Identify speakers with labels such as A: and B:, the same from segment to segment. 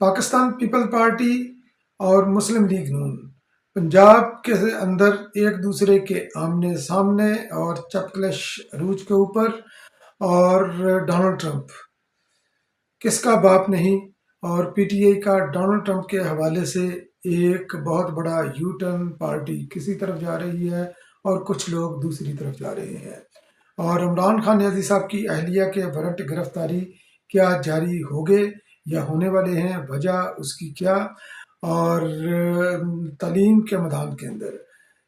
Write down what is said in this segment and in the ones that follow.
A: Pakistan people party اور مسلم league نون پنجاب کے اندر ایک دوسرے کے آمنے سامنے اور چپکلش عروج کے اوپر، اور ڈونلڈ ٹرمپ کس کا باپ نہیں، اور پی ٹی آئی کا ڈونلڈ ٹرمپ کے حوالے سے ایک بہت بڑا یو ٹرن، پارٹی کسی طرف جا رہی ہے اور کچھ لوگ دوسری طرف جا رہے ہیں، اور عمران خان نیازی صاحب کی اہلیہ کے وارنٹ گرفتاری کیا جاری ہوگے یا ہونے والے ہیں، وجہ اس کی کیا، اور تعلیم کے میدان کے اندر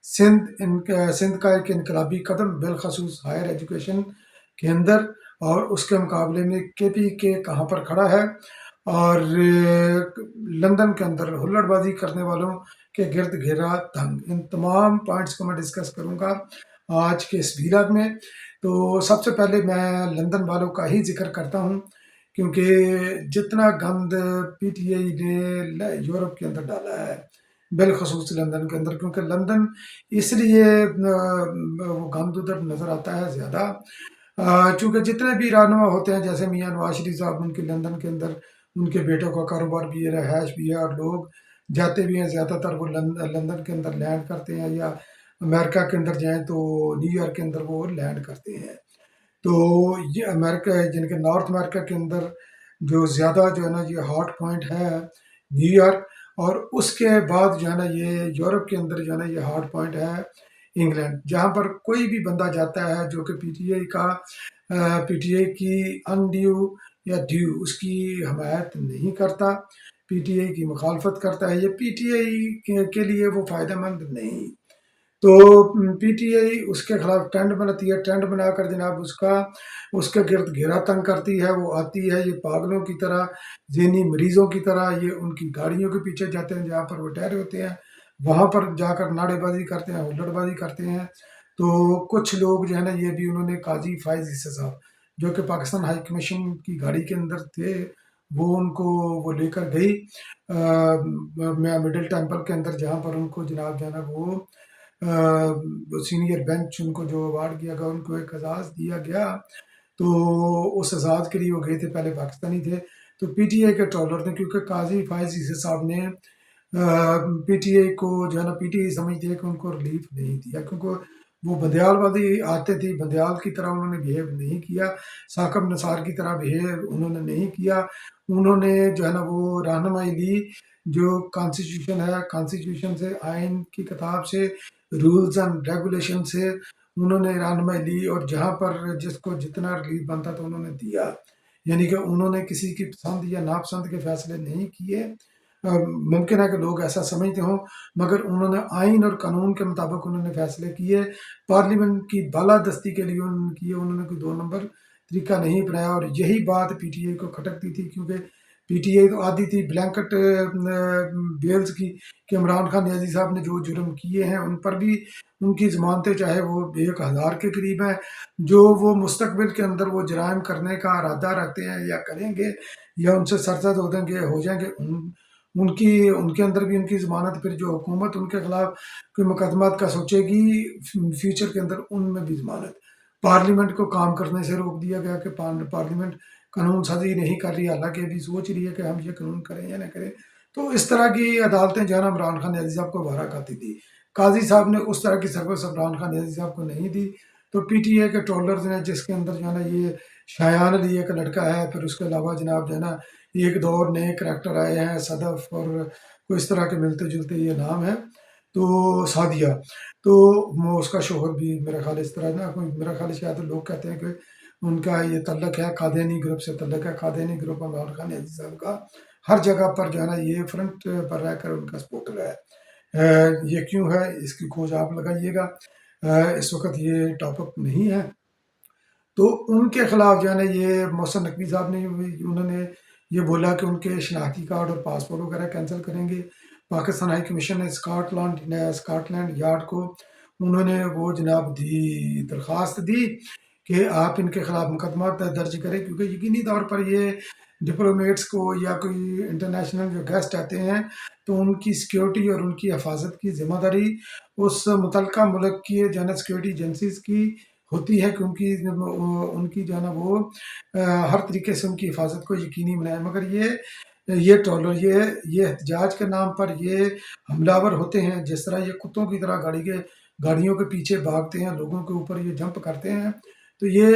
A: سندھ کا ایک انقلابی قدم بالخصوص ہائر ایجوکیشن کے اندر، اور اس کے مقابلے میں کے پی کے کہاں پر کھڑا ہے، اور لندن کے اندر ہلڑ بازی کرنے والوں کے گرد گھیرا تنگ، ان تمام پوائنٹس کو میں ڈسکس کروں گا آج کے اس ویلاگ میں۔ تو سب سے پہلے میں لندن والوں کا ہی ذکر کرتا ہوں، کیونکہ جتنا گند پی ٹی آئی نے یورپ کے اندر ڈالا ہے، بالخصوص لندن کے اندر، کیونکہ لندن اس لیے وہ گند ادھر نظر آتا ہے زیادہ، چونکہ جتنے بھی رہنما ہوتے ہیں جیسے میاں نواز شریف صاحب، ان کے لندن کے اندر ان کے بیٹوں کا کاروبار بھی ہے، رہائش بھی ہے، اور لوگ جاتے بھی ہیں، زیادہ تر وہ لندن کے اندر لینڈ کرتے ہیں، یا امریکہ کے اندر جائیں تو نیو یارک کے اندر وہ لینڈ کرتے ہیں۔ تو یہ امریکہ جن کے نارتھ امریکہ کے اندر جو زیادہ جو ہے نا یہ ہاٹ پوائنٹ ہے نیو یارک، اور اس کے بعد جو ہے نا یہ یورپ کے اندر جو ہے نا یہ ہاٹ پوائنٹ ہے انگلینڈ، جہاں پر کوئی بھی بندہ جاتا ہے جو کہ پی ٹی آئی کی انڈیو یا ڈیو اس کی حمایت نہیں کرتا، پی ٹی آئی کی مخالفت کرتا ہے، یہ پی ٹی آئی کے لیے وہ فائدہ مند نہیں، تو پی ٹی آئی اس کے خلاف ٹرینڈ بناتی ہے، ٹرینڈ بنا کر جناب اس کے گرد گھیرا تنگ کرتی ہے، وہ آتی ہے یہ پاگلوں کی طرح، ذہنی مریضوں کی طرح، یہ ان کی گاڑیوں کے پیچھے جاتے ہیں جہاں پر وہ ٹھہرے ہوتے ہیں، وہاں پر جا کر نعرے بازی کرتے ہیں، ہلڑ بازی کرتے ہیں۔ تو کچھ لوگ جو ہے نا یہ بھی انہوں نے قاضی فائز عیسی صاحب جو کہ پاکستان ہائی کمیشن کی گاڑی کے اندر تھے، وہ ان کو وہ لے کر گئی مڈل ٹیمپل کے اندر، جہاں پر ان کو جناب جو ہے نا وہ سینئر بینچ ان کو جو ایوارڈ دیا گیا، ان کو ایک اعزاز دیا گیا، تو اس اعزاز کے لیے وہ گئے تھے، پہلے پاکستانی تھے، تو پی ٹی آئی کے ٹرولر تھے، کیونکہ قاضی فائز عیسی صاحب نے پی ٹی آئی کو جو ہے نا پی ٹی آئی سمجھتی ہے کہ ان کو ریلیف نہیں دیا، کیونکہ وہ بندیال والی آتے تھی، بندیال کی طرح انہوں نے بیہیو نہیں کیا، ثاقب نثار کی طرح بیہیو انہوں نے نہیں کیا، انہوں نے جو ہے نا وہ رہنمائی لی جو کانسٹیٹیوشن ہے، کانسٹیٹیوشن سے، آئین کی کتاب سے، رولز اینڈ ریگولیشن سے انہوں نے رہنمائی لی، اور جہاں پر جس کو جتنا ریلیف بنتا تھا انہوں نے دیا، یعنی کہ انہوں نے کسی کی پسند یا ناپسند کے فیصلے نہیں کیے۔ ممکن ہے کہ لوگ ایسا سمجھتے ہوں، مگر انہوں نے آئین اور قانون کے مطابق انہوں نے فیصلے کیے، پارلیمنٹ کی بالادستی کے لیے انہوں نے کیے، انہوں نے کوئی دو نمبر طریقہ نہیں اپنایا، اور یہی بات پی ٹی آئی کو کھٹکتی تھی، کیونکہ پی ٹی آئی تو آدھی تھی بلینکٹ بیلز کی، کہ عمران خان نیازی صاحب نے جو جرم کیے ہیں ان پر بھی ان کی ضمانتیں چاہے وہ 1000 کے قریب ہیں، جو وہ مستقبل کے اندر وہ جرائم کرنے کا ارادہ رکھتے ہیں یا کریں گے یا ان سے سرزد ہو جائیں گے، ان کے اندر بھی ان کی ضمانت، پھر جو حکومت ان کے خلاف کوئی مقدمات کا سوچے گی فیوچر کے اندر، ان میں بھی ضمانت۔ پارلیمنٹ کو کام کرنے سے روک دیا گیا کہ پارلیمنٹ قانون سازی نہیں کر رہی، حالانکہ ابھی سوچ رہی ہے کہ ہم یہ قانون کریں یا نہ کریں، تو اس طرح کی عدالتیں جو ہے نا عمران خان نیازی صاحب کو بھارا کھاتی تھی، قاضی صاحب نے اس طرح کی سروس عمران خان نیازی صاحب کو نہیں دی، تو پی ٹی آئی کے ٹرولرز نے، جس کے اندر جو ہے نا یہ شایان علی ایک لڑکا ہے، پھر اس کے علاوہ جناب جو ہے نا ایک دو اور نئے کریکٹر آئے ہیں، صدف اور کوئی اس طرح کے ملتے جلتے یہ نام ہے، تو سعدیہ، تو وہ اس کا شوہر بھی میرا خیال اس طرح نا، میرا خیال شاید لوگ کہتے ہیں کہ ان کا یہ تعلق ہے قادیانی گروپ سے، تعلق ہے قادیانی گروپ عمران خان نیازی صاحب کا، ہر جگہ پر جو ہے نا یہ فرنٹ پر رہ کر ان کا سپورٹر ہے۔ یہ کیوں ہے اس کی کھوج آپ لگائیے گا، اس وقت یہ ٹاپک نہیں ہے۔ تو ان کے خلاف جو ہے نا یہ محسن نقوی صاحب نے، انہوں نے یہ بولا کہ ان کے شناختی کارڈ اور پاسپورٹ وغیرہ کینسل کریں گے۔ پاکستان ہائی کمیشن نے اسکاٹ لینڈ یارڈ کو انہوں نے وہ جناب درخواست دی کہ آپ ان کے خلاف مقدمات درج کریں، کیونکہ یقینی طور پر یہ ڈپلومیٹس کو یا کوئی انٹرنیشنل جو گیسٹ آتے ہیں تو ان کی سیکیورٹی اور ان کی حفاظت کی ذمہ داری اس متعلقہ ملک کی جو ہے نا سیکیورٹی ایجنسیز کی ہوتی ہے، کیونکہ ان کی جو ہے نا وہ ہر طریقے سے ان کی حفاظت کو یقینی بنائے، مگر یہ یہ ٹرولر یہ احتجاج کے نام پر یہ حملہ ہوتے ہیں، جس طرح یہ کتوں کی طرح گاڑیوں کے پیچھے بھاگتے ہیں، لوگوں کے اوپر یہ جمپ کرتے ہیں، تو یہ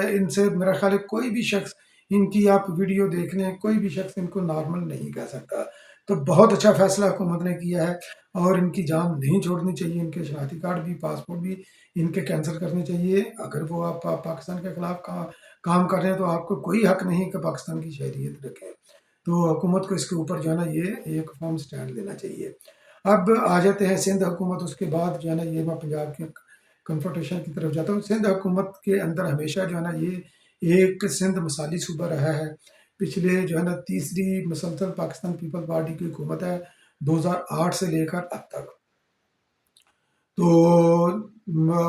A: ان سے میرا خیال ہے کوئی بھی شخص ان کی آپ ویڈیو دیکھ لیں، کوئی بھی شخص ان کو نارمل نہیں کہہ سکتا۔ تو بہت اچھا فیصلہ حکومت نے کیا ہے، اور ان کی جان نہیں چھوڑنی چاہیے، ان کے شناختی کارڈ بھی، پاسپورٹ بھی ان کے کینسل کرنے چاہیے۔ اگر وہ آپ پاکستان کے خلاف کام کر رہے ہیں تو آپ کو کوئی حق نہیں کہ پاکستان کی شہریت رکھیں۔ تو حکومت کو اس کے اوپر جو ہے نا یہ ایک فارم سٹینڈ لینا چاہیے۔ اب آ جاتے ہیں سندھ حکومت، اس کے بعد جو ہے نا یہ میں پنجاب کے کنفرنٹیشن کی طرف جاتا ہوں۔ سندھ حکومت کے اندر ہمیشہ جو ہے نا یہ ایک سندھ مثالی صوبہ رہا ہے۔ پچھلے جو ہے نا تیسری مسلسل پاکستان پیپل پارٹی کی حکومت ہے 2008 سے لے کر اب تک۔ تو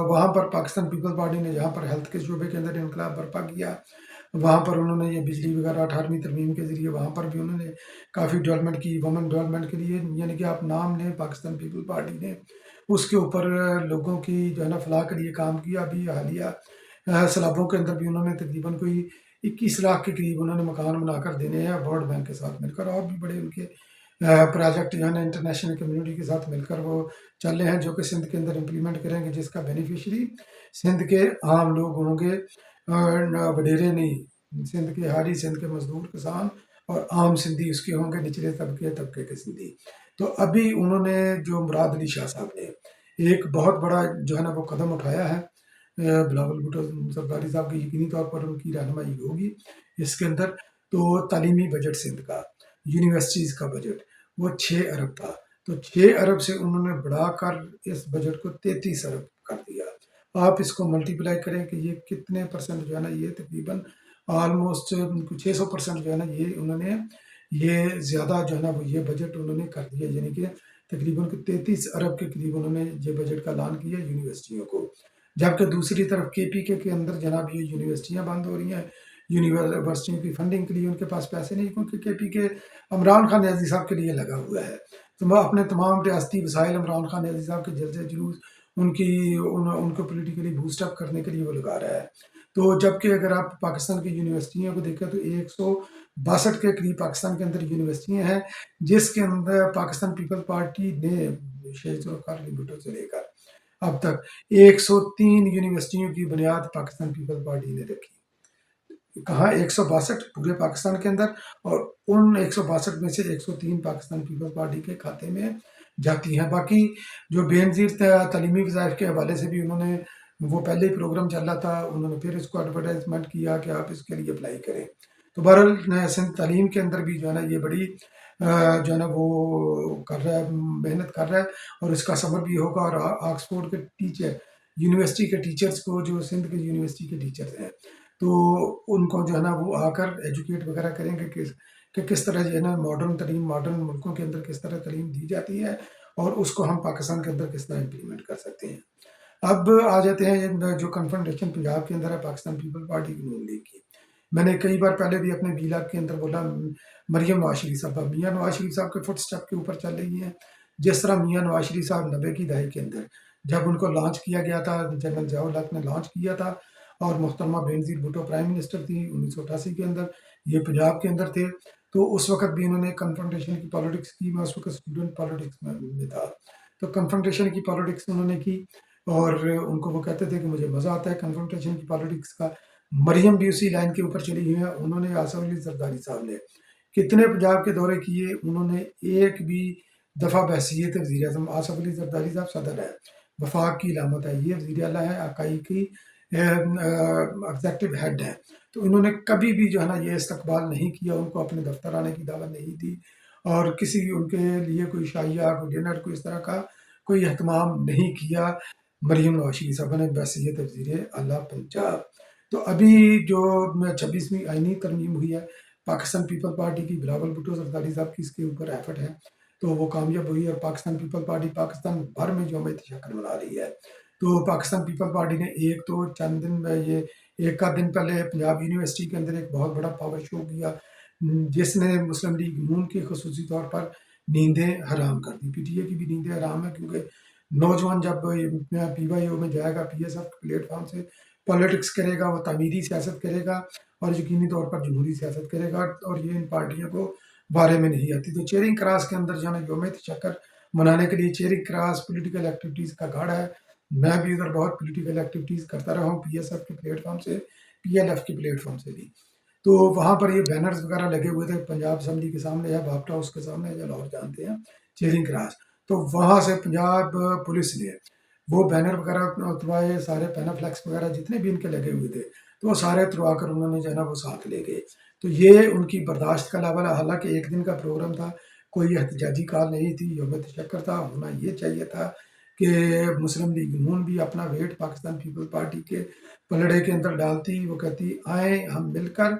A: وہاں پر پاکستان پیپل پارٹی نے جہاں پر ہیلتھ کے شعبے کے اندر انقلاب برپا کیا، وہاں پر انہوں نے یہ بجلی وغیرہ 18ویں ترمیم کے ذریعے وہاں پر بھی انہوں نے کافی ڈیولپمنٹ کی۔ وومن ڈیولپمنٹ کے لیے یعنی کہ آپ نام لیں پاکستان پیپل پارٹی نے اس کے اوپر لوگوں کی جو ہے نا فلاح کے لیے کام کیا۔ ابھی حالیہ سیلابوں کے اندر بھی انہوں نے تقریباً کوئی 21 لاکھ کے قریب انہوں نے مکان بنا کر دینے ہیں ورلڈ بینک کے ساتھ مل کر، اور بھی بڑے ان کے پروجیکٹ جو ہے نا انٹرنیشنل کمیونٹی کے ساتھ مل کر وہ چل رہے ہیں، جو کہ سندھ کے اندر امپلیمنٹ کریں گے، جس کا بینیفیشری سندھ کے عام لوگ ہوں گے، وڈیرے نہیں، سندھ کے حالی، سندھ کے مزدور کسان اور عام سندھی اس کے ہوں گے، نچلے طبقے کے سندھی۔ تو ابھی انہوں نے جو مراد علی شاہ صاحب نے ایک بہت بڑا جو ہے نا وہ قدم اٹھایا ہے، بلاول بھٹو زرداری صاحب کی یقینی طور پر ان کی رہنمائی ہوگی اس کے اندر۔ تو تعلیمی بجٹ سندھ کا، یونیورسٹیز کا بجٹ وہ 6 ارب تھا، تو 6 ارب سے انہوں نے بڑھا کر اس بجٹ کو 33 ارب کر دیا۔ آپ اس کو ملٹیپلائی کریں کہ یہ کتنے پرسنٹ جو ہے نا یہ تقریباً آلموسٹ 600% جو ہے نا یہ انہوں نے یہ زیادہ جو ہے نا وہ یہ بجٹ انہوں نے کر دیا، یعنی کہ تقریباً 33 ارب کے قریب انہوں نے یہ بجٹ کا اعلان کیا یونیورسٹیوں کو۔ جبکہ دوسری طرف کے پی کے اندر جناب یہ یونیورسٹیاں بند ہو رہی ہیں، یونیورسٹیوں کی فنڈنگ کے لیے ان کے پاس پیسے نہیں، کیونکہ کے پی کے عمران خان نیازی صاحب کے لیے لگا ہوا ہے، تو وہ اپنے تمام ریاستی وسائل عمران خان نیازی صاحب کے جلسے جلوس ان کو پولیٹیکلی بوسٹ اپ کرنے کے لیے وہ لگا رہا ہے۔ تو جبکہ اگر آپ پاکستان کی یونیورسٹیوں کو دیکھیں تو 162 کے قریب پاکستان کے اندر یونیورسٹیاں ہیں، جس کے اندر پاکستان پیپل پارٹی نے شیخ ذوالفقار علی بھٹو سے لے کر اب تک 103 یونیورسٹیوں کی بنیاد پاکستان پیپل پارٹی نے رکھی۔ کہاں 162 پورے پاکستان کے اندر، اور ان 162 میں سے 103 پاکستان پیپل پارٹی کے کھاتے میں جاتی ہیں۔ باقی جو بے نظیر تعلیمی وظائف کے حوالے سے بھی انہوں نے وہ پہلے ہی پروگرام چل رہا تھا، انہوں نے پھر اس کو ایڈورٹائزمنٹ کیا کہ آپ اس کے لیے اپلائی کریں۔ تو بہرحال سندھ تعلیم کے اندر بھی جو ہے نا یہ بڑی جو ہے نا وہ کر رہا ہے، محنت کر رہا ہے، اور اس کا ثمر بھی ہوگا۔ اور آکسفورڈ کے ٹیچر، یونیورسٹی کے ٹیچرز کو، جو سندھ کے یونیورسٹی کے ٹیچرز ہیں، تو ان کو جو ہے نا وہ آ کر ایجوکیٹ وغیرہ کریں گے کہ کس طرح جو ہے نا ماڈرن ملکوں کے اندر کس طرح تعلیم دی جاتی ہے، اور اس کو ہم پاکستان کے اندر کس طرح امپلیمنٹ کر سکتے ہیں۔ اب آ جاتے ہیں جو کنفرنٹیشن پنجاب کے اندر ہے پاکستان پیپل پارٹی کی نون لیگ کی۔ میں نے کئی بار پہلے بھی اپنے ویلاگ کے اندر بولا، مریم نواز شریف صاحب، میاں نواز شریف صاحب کے فٹ سٹیپ کے اوپر چل رہی ہیں، جس طرح میاں نواز شریف صاحب 90 کی دہائی کے اندر جب ان کو لانچ کیا گیا تھا، جنرل ضیاء الحق نے لانچ کیا تھا، اور محترمہ بینظیر بھٹو پرائم منسٹر تھی 1988 کے اندر، یہ پنجاب کے اندر تھے، تو اس وقت بھی انہوں نے کنفرنٹیشن کی پالیٹکس کی۔ میں اس وقت اسٹوڈنٹ پالیٹکس میں تھا، تو کنفرنٹیشن کی پالیٹکس انہوں نے کی، اور ان کو وہ کہتے تھے کہ مجھے مزہ آتا ہے کنفرنٹیشن کی پالیٹکس کا۔ مریم بھی اسی لائن کے اوپر چلی ہوئی ہیں۔ انہوں نے آصف علی زرداری صاحب نے کتنے پنجاب کے دورے کیے، انہوں نے ایک بھی دفعہ بحیثیت وزیر اعظم، آصف علی زرداری صاحب صدر ہے، وفاق کی علامت ہے، یہ وزیر اعلیٰ ہے، آکائی کی ایگزیکٹو ہیڈ ہے، تو انہوں نے کبھی بھی جو ہے نا یہ استقبال نہیں کیا، ان کو اپنے دفتر آنے کی دعوت نہیں دی، اور کسی ان کے لیے کوئی شاہیہ، کوئی ڈنر، کوئی اس طرح کا کوئی اہتمام نہیں کیا مریم نواز شریف صاحب نے بحیثیت وزیر اعلیٰ پنجاب۔ تو ابھی جو 26ویں آئینی ترمیم ہوئی ہے پاکستان پیپل پارٹی کی، بلاول بھٹو زرداری صاحب کی اس کے اوپر ایفرٹ ہے، تو وہ کامیاب ہوئی، اور پاکستان پیپل پارٹی پاکستان بھر میں جو تشکر منا رہی ہے۔ تو پاکستان پیپل پارٹی نے ایک تو چند دن میں یہ ایک آدھ دن پہلے پنجاب یونیورسٹی کے اندر ایک بہت بڑا پاور شو کیا، جس نے مسلم لیگ نون کی خصوصی طور پر نیندیں حرام کر دی۔ پی ٹی اے کی بھی نیندیں حرام ہیں، کیونکہ نوجوان جب پی وائی او میں جائے گا، P S F platform سے پالیٹکس کرے گا، وہ تعمیری سیاست کرے گا، اور یقینی طور پر جمہوری سیاست کرے گا، اور یہ ان پارٹیوں کو بارے میں نہیں آتی. تو چیرنگ کراس کے اندر جو ہے نا یوم تشکر منانے کے لیے چیرنگ کراس پولیٹیکل ایکٹیویٹیز کا گھر ہے. میں بھی ادھر بہت پولیٹیکل ایکٹیویٹیز کرتا رہا ہوں پی ایس ایف کے پلیٹ فارم سے, پی ایل ایف کے پلیٹ فارم سے بھی. تو وہاں پر یہ بینرز وغیرہ لگے ہوئے تھے. پنجاب اسمبلی کے سامنے ہے, باپٹا اس کے سامنے ہے, جو لاہور جانتے ہیں, چیرنگ کراس. تو وہاں سے پنجاب پولیس نے وہ بینر وغیرہ اتروائے, سارے پینافلیکس وغیرہ جتنے بھی ان کے لگے ہوئے تھے تو وہ سارے اتروا کر انہوں نے جو ہے نا وہ ساتھ لے گئے. تو یہ ان کی برداشت کا لیول ہے. حالانکہ ایک دن کا پروگرام تھا, کوئی احتجاجی کال نہیں تھی, یوم تشکر تھا. ہونا یہ چاہیے تھا کہ مسلم لیگ نون بھی اپنا ویٹ پاکستان پیپل پارٹی کے پلڑے کے اندر ڈالتی. وہ کہتی آئیں ہم مل کر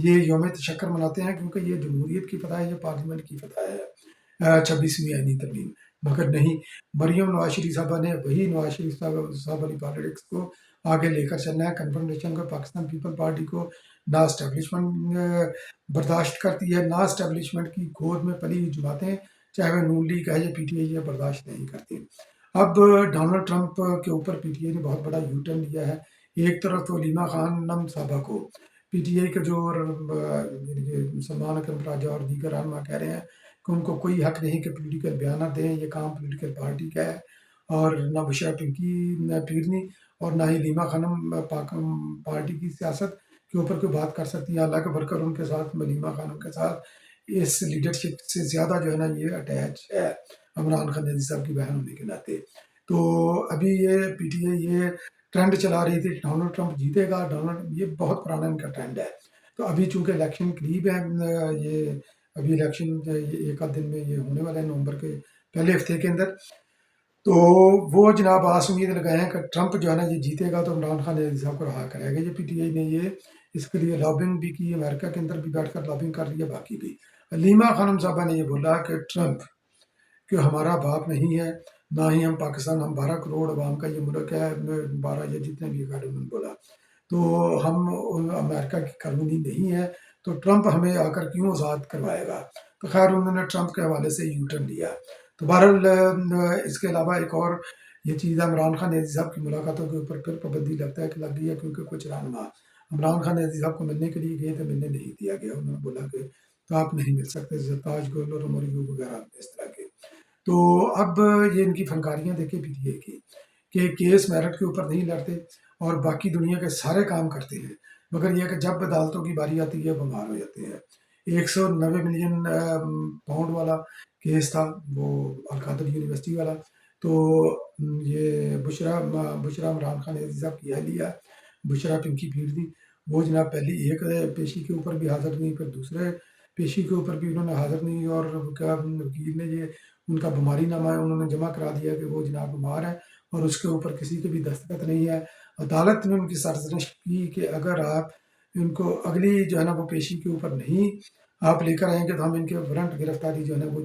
A: یہ یوم تشکر مناتے ہیں, کیونکہ یہ جمہوریت کی فتح ہے, یہ پارلیمنٹ کی فتح ہے, 26ویں آئینی ترمیم. مگر نہیں, مریم نواز شریف صاحبہ نے وہی نواز شریف صاحب والی پالیٹکس کو آگے لے کر چلنا ہے. کنفرمیشن کو پاکستان پیپل پارٹی کو نہ اسٹیبلشمنٹ برداشت کرتی ہے, نہ اسٹیبلشمنٹ کی گود میں پلی ہوئی جماعتیں, چاہے وہ نون لیگ ہے یا پی ٹی آئی, یہ برداشت نہیں کرتی. اب ڈونلڈ ٹرمپ کے اوپر پی ٹی آئی نے بہت بڑا یو ٹرن لیا ہے. ایک طرف تو علیمہ خان نم صاحبہ کو پی ٹی آئی کا جو یعنی کہ سلمان اکرم راجہ اور دیگر رہنما کہہ رہے ہیں کہ ان کو کوئی حق نہیں کہ پولیٹیکل بیانات دیں, یہ کام پولیٹیکل پارٹی کا ہے. اور نہ بشرا پنکی پیرنی اور نہ ہی لیما خانم پارٹی کی سیاست کے اوپر کوئی بات کر سکتی ہیں. اللہ کا ورکر ان کے ساتھ, لیما خانم کے ساتھ اس لیڈرشپ سے زیادہ جو ہے نا یہ اٹیچ ہے, عمران خان نیازی صاحب کی بہن ہونے کے ناطے. تو ابھی یہ پی ٹی آئی یہ ٹرینڈ چلا رہی تھی ڈونلڈ ٹرمپ جیتے گا, یہ بہت پرانا ان کا ٹرینڈ ہے. تو ابھی چونکہ الیکشن قریب ہے, یہ ابھی الیکشن ایک آدھ دن میں یہ ہونے والا ہے, نومبر کے پہلے ہفتے کے اندر. تو وہ جناب آس امید لگائے ہیں کہ ٹرمپ جو ہے نا یہ جیتے گا تو عمران خان نیازی صاحب کو رہا کرے گا. یہ پی ٹی آئی نے یہ اس کے لیے لابنگ بھی کی, امریکہ کے اندر بھی بیٹھ کر لابنگ کر رہی ہے, باقی بھی. علیمہ خانم صاحبہ نے یہ بولا کہ ٹرمپ کہ ہمارا باپ نہیں ہے, نہ ہی ہم پاکستان, ہم 12 کروڑ عوام کا یہ ملک ہے, 12 یا جتنے بھی انہوں نے بولا, تو ہم امریکہ کی کالونی نہیں ہے, تو ٹرمپ ہمیں آ کر کیوں آزاد کروائے گا. تو خیر انہوں نے ٹرمپ کے حوالے سے یو ٹرن لیا. تو بہرحال اس کے علاوہ ایک اور یہ چیز ہے, عمران خان نیازی صاحب کی ملاقاتوں کے اوپر پھر پابندی لگتا ہے کہ لگ گئی ہے, کیونکہ کچھ رہنما عمران خان نیازی صاحب کو ملنے کے لیے گئے تھے, ملنے نہیں دیا گیا. انہوں نے بولا کہ تو آپ نہیں مل سکتے, تاج گل اور عمر یوب وغیرہ اس طرح کے. تو اب یہ ان کی فنکاریاں دیکھیں پی ٹی آئی کی کہ کیس میرٹ کے اوپر نہیں لڑتے اور باقی دنیا کے سارے کام کرتے ہیں, مگر یہ کہ جب عدالتوں کی باری آتی ہے بیمار ہو جاتے ہیں. 190 ملین پاؤنڈ والا کیس تھا, وہ القادر یونیورسٹی والا. تو یہ بشرا عمران خان نیازی صاحب کی اہلیہ بشرا پنکی پیرنی, وہ جناب پہلی ایک پیشی کے اوپر بھی حاضر نہیں, پھر دوسرے پیشی کے اوپر بھی انہوں نے حاضر نہیں, اور وکیل نے یہ ان کا بیماری نامہ ہے انہوں نے جمع کرا دیا کہ وہ جناب بیمار ہے, اور اس کے اوپر کسی کے بھی دستخط نہیں ہے. عدالت نے ان کی سرزنش کی کہ اگر آپ ان کو اگلی جو ہے نا وہ پیشی کے اوپر نہیں آپ لے کر آئیں گے تو ہم ان کے وارنٹ گرفتاری جو ہے نا وہ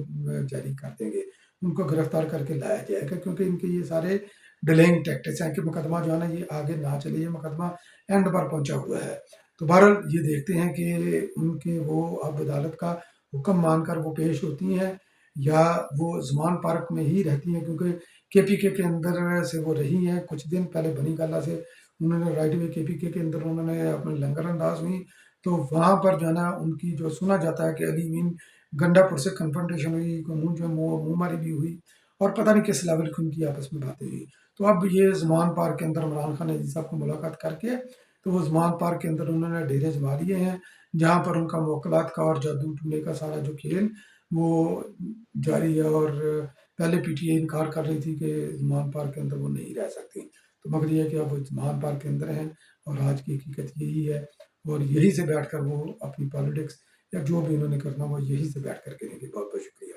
A: جاری کر دیں گے, ان کو گرفتار کر کے لایا جائے گا, کیونکہ ان کے یہ سارے ڈیلینگ ٹیکٹکس ہیں کہ مقدمہ جو ہے نا یہ آگے نہ چلے, یہ مقدمہ اینڈ پر پہنچا ہوا ہے. تو بہرحال یہ دیکھتے ہیں کہ ان کے وہ اب عدالت کا حکم مان کر وہ پیش ہوتی ہیں یا وہ زمان پارک میں ہی رہتی ہیں, کیونکہ کے پی کے اندر سے وہ رہی ہیں. کچھ دن پہلے بنی گالہ سے انہوں نے رائٹ وے کے پی کے اندر انہوں نے اپنے لنگر انداز ہوئی, تو وہاں پر جو ہے نا ان کی جو سنا جاتا ہے کہ علی مین گنڈا پور سے کنفرنٹیشن ہوئی, منہ ماری بھی ہوئی, اور پتہ نہیں کس لیول کی ان کی آپس میں باتیں ہوئی. تو اب یہ زمان پارک کے اندر عمران خان نیازی صاحب کو ملاقات کر کے تو وہ زمان پارک کے اندر انہوں نے ڈیرے جما لیے ہیں, جہاں پر ان کا موکلات کا اور جادو ٹونے کا سارا جو کھیل وہ جاری ہے. اور پہلے پی ٹی آئی انکار کر رہی تھی کہ زمان پارک کے اندر وہ نہیں رہ سکتی, تو مگر یہ ہے کہ اب وہ زمان پارک کے اندر ہیں, اور آج کی حقیقت یہی ہے, اور یہی سے بیٹھ کر وہ اپنی پالیٹکس یا جو بھی انہوں نے کرنا وہ یہی سے بیٹھ کر کریں گے. بہت بہت شکریہ.